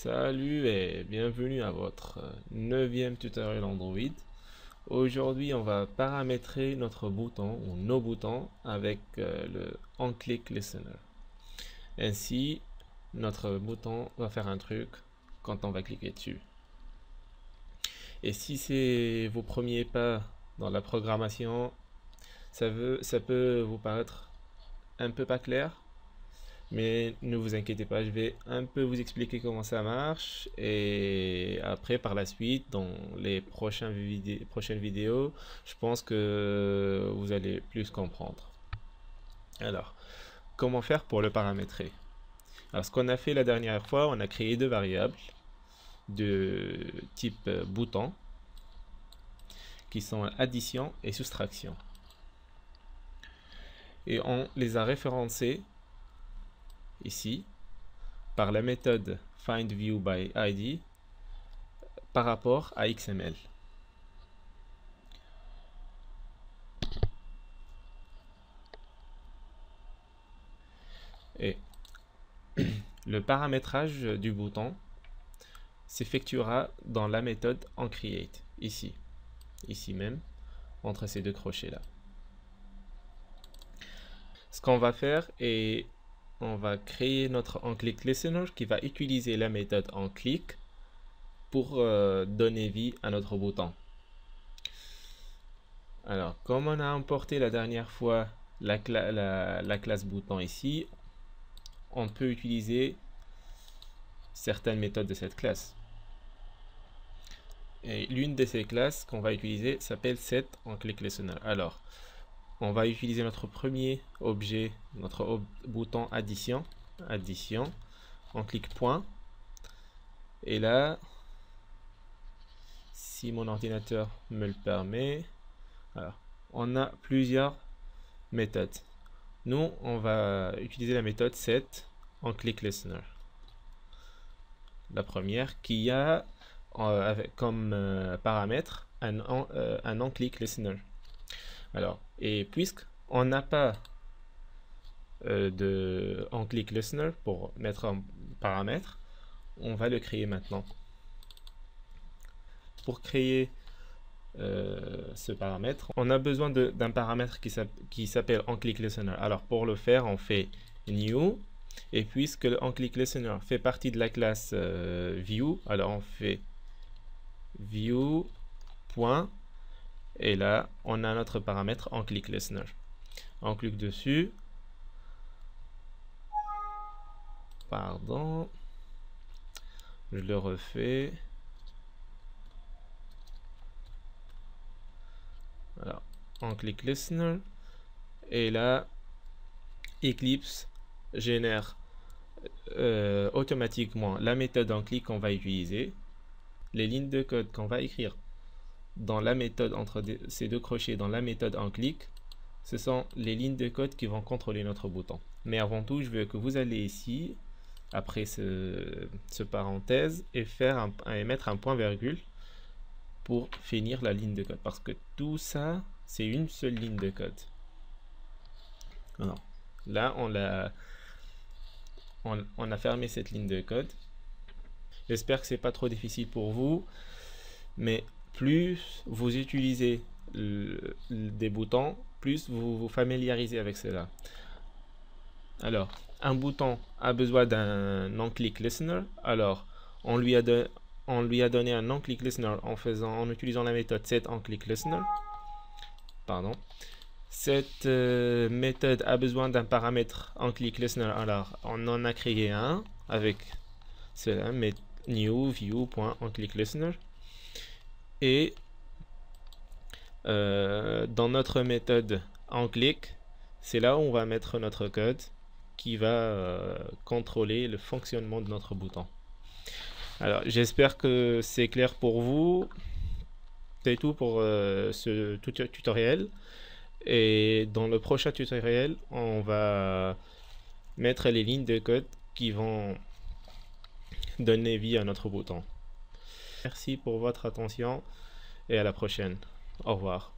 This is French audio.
Salut et bienvenue à votre 9e tutoriel Android. Aujourd'hui, on va paramétrer notre bouton ou nos boutons avec le OnClick Listener. Ainsi, notre bouton va faire un truc quand on va cliquer dessus. Et si c'est vos premiers pas dans la programmation, ça peut vous paraître un peu pas clair. Mais ne vous inquiétez pas, je vais un peu vous expliquer comment ça marche et après par la suite dans les prochaines vidéos, je pense que vous allez plus comprendre. Alors, comment faire pour le paramétrer? Alors ce qu'on a fait la dernière fois, on a créé deux variables de type bouton qui sont addition et soustraction. Et on les a référencées ici par la méthode findViewById par rapport à XML. Et le paramétrage du bouton s'effectuera dans la méthode onCreate, ici même, entre ces deux crochets là. Ce qu'on va faire est on va créer notre onClick Listener qui va utiliser la méthode onClick pour donner vie à notre bouton. Alors, comme on a importé la dernière fois la classe bouton ici, on peut utiliser certaines méthodes de cette classe. Et l'une de ces classes qu'on va utiliser s'appelle setOnClickListener. Alors, on va utiliser notre premier objet, notre bouton addition, on clique point, et là, si mon ordinateur me le permet, alors, on a plusieurs méthodes. Nous, on va utiliser la méthode setOnClickListener. La première qui a comme paramètre un onClick Listener. Alors, et puisqu'on n'a pas de onClick Listener pour mettre un paramètre, on va le créer maintenant. Pour créer ce paramètre, on a besoin d'un paramètre qui s'appelle onClick Listener. Alors, pour le faire, on fait new, et puisque le onClick Listener fait partie de la classe view, alors on fait view. Et là, on a notre paramètre onClick Listener. On clique dessus. Pardon. Je le refais. Alors, onClick Listener. Et là, Eclipse génère automatiquement la méthode onClick qu'on va utiliser, les lignes de code qu'on va écrire dans la méthode entre ces deux crochets dans la méthode onClick, ce sont les lignes de code qui vont contrôler notre bouton. Mais avant tout, je veux que vous allez ici, après ce parenthèse, et mettre un point virgule pour finir la ligne de code. Parce que tout ça, c'est une seule ligne de code. Alors, là, on a fermé cette ligne de code. J'espère que c'est pas trop difficile pour vous, mais plus vous utilisez des boutons, plus vous vous familiarisez avec cela. Alors, un bouton a besoin d'un onClick Listener. Alors, on lui a donné un onClick Listener en utilisant la méthode setOnClickListener. Pardon. Cette méthode a besoin d'un paramètre onClick Listener. Alors, on en a créé un avec cela, mais new view.onClickListener. Et dans notre méthode onClick, c'est là où on va mettre notre code qui va contrôler le fonctionnement de notre bouton. Alors, j'espère que c'est clair pour vous. C'est tout pour ce tutoriel. Et dans le prochain tutoriel, on va mettre les lignes de code qui vont donner vie à notre bouton. Merci pour votre attention et à la prochaine. Au revoir.